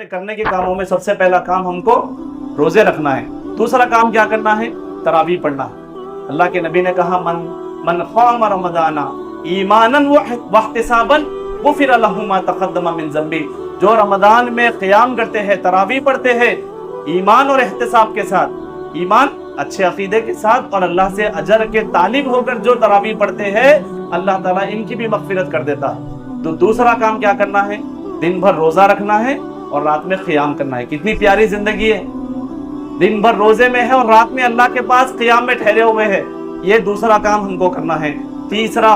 में करने के कामों में सबसे पहला काम हमको रोजे रखना है। दूसरा काम क्या करना है? तरावी पढ़ना है। अल्लाह के नबी ने कहा मन क़ाम रमज़ाना ईमानन वहतिसाबन गुफ़िर लहु मा तक़द्दम मिन ज़ंबी। जो रमज़ान में क़ियाम करते हैं, तरावी पढ़ते हैं ईमान और एहतिसाब के साथ, ईमान अच्छे अकीदे के साथ और अल्लाह से अजर के तालिब होकर जो तरावी पढ़ते हैं, अल्लाह ताला इनकी भी मग़फ़िरत कर देता है। तो दूसरा काम क्या करना है? दिन भर रोजा रखना है और रात में क़ियाम करना है। कितनी प्यारी जिंदगी है, दिन भर रोजे में है और रात में अल्लाह के पास क़ियाम में ठहरे हुए हैं। ये दूसरा काम हमको करना है। तीसरा,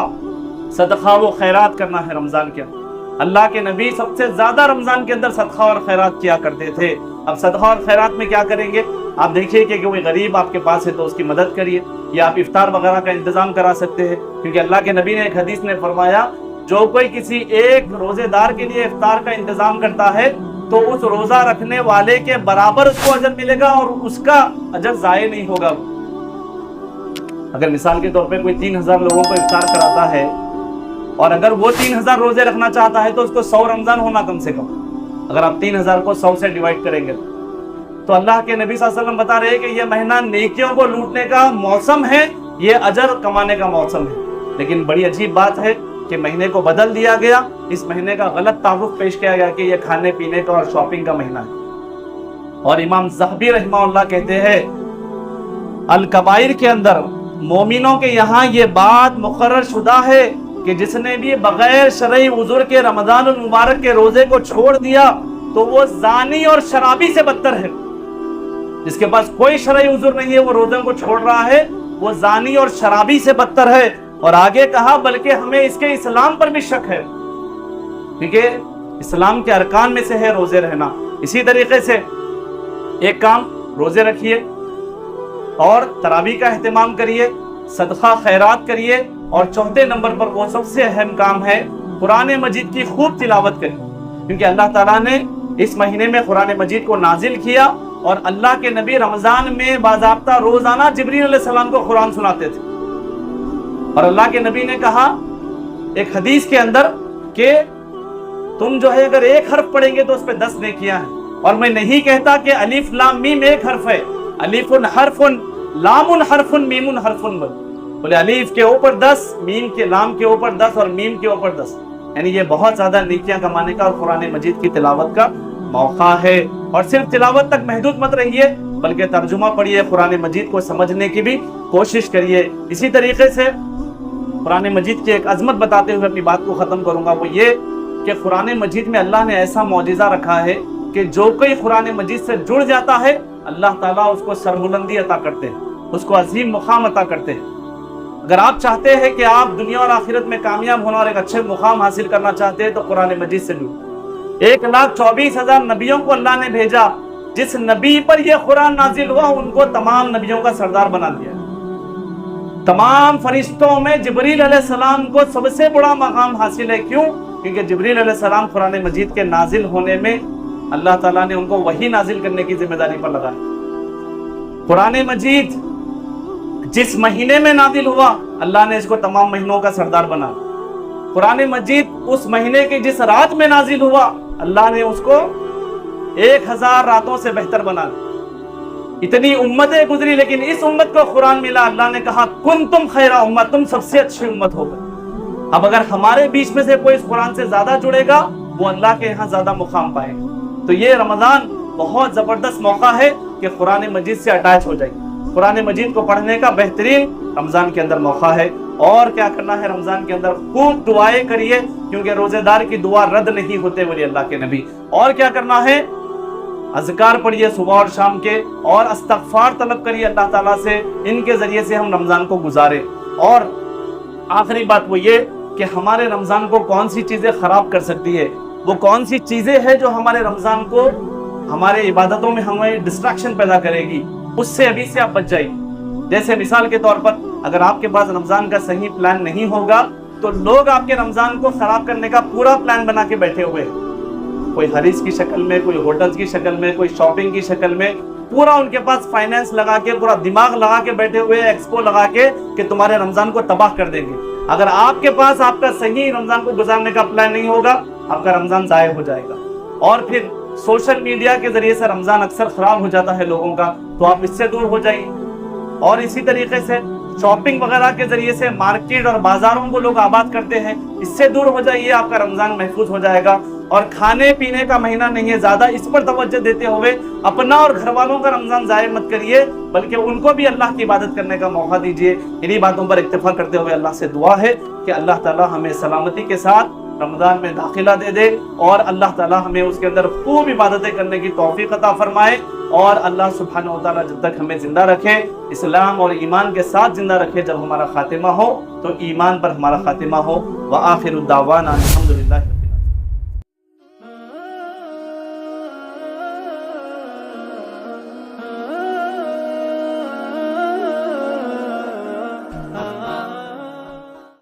सदका व खैरात करना है रमजान के अंदर। अल्लाह के नबी सबसे ज्यादा रमजान के अंदर सदका और खैरात किया करते थे। अब सदका और खैरात में क्या करेंगे? आप देखिए कि कोई गरीब आपके पास है तो उसकी मदद करिए, या आप इफ्तार वगैरह का इंतजाम करा सकते हैं, क्योंकि अल्लाह के नबी ने एक हदीस में फरमाया, जो कोई किसी एक रोजेदार के लिए इफ्तार का इंतजाम करता है तो उस रोजा रखने वाले के बराबर उसको अजर मिलेगा और उसका अजर जाये नहीं होगा। अगर मिसाल के तौर पे कोई 3000 लोगों को इफ्तार कराता है और अगर वो 3000 रोजे रखना चाहता है तो उसको 100 रमजान होना कम से कम। अगर आप 3000 को 100 से डिवाइड करेंगे तो अल्लाह के नबी सल्लल्लाहु अलैहि वसल्लम बता रहे हैं कि ये महीना नेकियों को लूटने का मौसम है, ये अजर कमाने का मौसम है। लेकिन बड़ी अजीब बात है कि महीने को बदल दिया गया। इस महीने का गलत तारुफ पेश किया गया कि ये खाने पीने का और शॉपिंग का महीना है। और इमाम ज़हबी रहमहुल्लाह कहते हैं अल कबाइर के अंदर मोमिनों के यहाँ ये बात मुकर्रर शुदा है कि जिसने भी बगैर शरई उज़ुर के रमज़ानुल मुबारक के रोजे को छोड़ दिया तो वो ज़ानी और शराबी से बदतर है। जिसके पास कोई शरई उज़ुर नहीं है, वो रोजे को छोड़ रहा है, वो ज़ानी और शराबी से बदतर है। और आगे कहा बल्कि हमें इसके इस्लाम पर भी शक है, क्योंकि इस्लाम के अरकान में से है रोजे रहना। इसी तरीके से एक काम, रोजे रखिए और तरावी का एहतमाम करिए, सदका खैरात करिए, और चौथे नंबर पर वो सबसे अहम काम है कुरान मजीद की खूब तिलावत करिए, क्योंकि अल्लाह ताला ने इस महीने में कुरान मजीद को नाजिल किया और अल्लाह के नबी रमजान में बाज़ाब्ता रोजाना जिब्रील अलैहिस्सलाम को कुरान सुनाते थे। और अल्लाह के नबी ने कहा एक हदीस के अंदर कि तुम जो है अगर एक हर्फ पढ़ेंगे तो उस पर 10 नेकियां हैं। और मैं नहीं कहता कि अलिफ लाम मीम एक हर्फ है, अलिफुन हरफुन लामुन हरफुन मीमुन हरफुन। बोले अलिफ के ऊपर 10, मीम के लाम के ऊपर 10 और मीम के ऊपर 10, यानी ये बहुत ज्यादा नेकियां कमाने का और कुरान मजीद की तिलावत का मौका है। और सिर्फ तिलावत तक महदूद मत रहिए, बल्कि तर्जुमा पढ़िए, कुरान मजीद को समझने की भी कोशिश करिए। इसी तरीके से कुरान मजीद की एक अजमत बताते हुए अपनी बात को ख़त्म करूंगा, वो ये कि कुरान मजीद में अल्लाह ने ऐसा मौजिज़ा रखा है कि जो कोई कुरान मजीद से जुड़ जाता है अल्लाह ताला उसको सरबुलंदी अता करते हैं, उसको अजीम मुकाम अता करते हैं। अगर आप चाहते हैं कि आप दुनिया और आखिरत में कामयाब होना और एक अच्छे मुकाम हासिल करना चाहते हैं तो कुरान मजीद से जुड़ो। 1,24,000 नबियों को अल्लाह ने भेजा, जिस नबी पर यह कुरान नाजिल हुआ उनको तमाम नबियों का सरदार बना दिया। तमाम फरिश्तों में जिब्रील अलैहिस्सलाम को सबसे बड़ा मकाम हासिल है। क्यों? क्योंकि जिब्रील अलैहिस्सलाम कुरान मजीद के नाजिल होने में अल्लाह ताला ने उनको वही नाजिल करने की जिम्मेदारी पर लगाई। कुरान मजीद जिस महीने में नाजिल हुआ अल्लाह ने इसको तमाम महीनों का सरदार बना। कुरान मजीद उस महीने की जिस रात में नाजिल हुआ अल्लाह ने उसको 1000 रातों से बेहतर बना। इतनी उम्मतें गुजरी लेकिन इस उम्मत को कुरान मिला, अल्लाह ने कहा कुंतुम खैरा उम्मत, तुम सबसे अच्छी उम्मत हो गई। अब अगर हमारे बीच में से कोई इस कुरान से ज्यादा जुड़ेगा वो अल्लाह के यहाँ ज्यादा मुकाम पाएगा। तो ये रमजान बहुत जबरदस्त मौका है कि कुरान मजीद से अटैच हो जाए। कुरान मजीद को पढ़ने का बेहतरीन रमजान के अंदर मौका है। और क्या करना है रमजान के अंदर? खूब दुआएं करिए, क्योंकि रोजेदार की दुआ रद्द नहीं होते बोले अल्लाह के नबी। और क्या करना है? अज़कार पढ़िए सुबह और शाम के, और इस्तग़फ़ार तलब करिए अल्लाह ताला से, इनके जरिए से हम रमजान को गुजारे। और आखिरी बात वो ये कि हमारे रमजान को कौन सी चीजें खराब कर सकती है, वो कौन सी चीजें हैं जो हमारे रमजान को हमारे इबादतों में हमें डिस्ट्रैक्शन पैदा करेगी, उससे अभी से आप बच जाइए। जैसे मिसाल के तौर पर अगर आपके पास रमजान का सही प्लान नहीं होगा तो लोग आपके रमजान को खराब करने का पूरा प्लान बना के बैठे हुए हैं। कोई हरीस की शक्ल में, कोई होटल्स की शक्ल में, कोई शॉपिंग की शक्ल में, पूरा उनके पास फाइनेंस लगा के, पूरा दिमाग लगा के बैठे हुए, एक्सपो लगा के कि तुम्हारे रमजान को तबाह कर देंगे। अगर आपके पास आपका सही रमजान को गुजारने का प्लान नहीं होगा आपका रमजान जाया हो जाएगा। और फिर सोशल मीडिया के जरिए से रमजान अक्सर खराब हो जाता है लोगों का, तो आप इससे दूर हो जाइए। और इसी तरीके से शॉपिंग वगैरह के जरिए से मार्केट और बाजारों को लोग आबाद करते हैं, इससे दूर हो जाइए, आपका रमजान महफूज हो जाएगा। और खाने पीने का महीना नहीं है, ज्यादा इस पर तवज्जो देते हुए अपना और घर वालों का रमजान जाया मत करिए, बल्कि उनको भी अल्लाह की इबादत करने का मौका दीजिए। इन्हीं बातों पर इत्तेफाक करते हुए अल्लाह से दुआ है कि अल्लाह ताला हमें सलामती के साथ रमजान में दाखिला दे दे, और अल्लाह ताला हमें उसके अंदर खूब इबादतें करने की तौफीक अता फरमाए, और अल्लाह सुब्हानहू व तआला जब तक हमें जिंदा रखे, इस्लाम और ईमान के साथ जिंदा रखे, जब हमारा खातिमा हो तो ईमान पर हमारा खातिमा हो। व आखिरु दावाना अल्हम्दुलिल्लाह।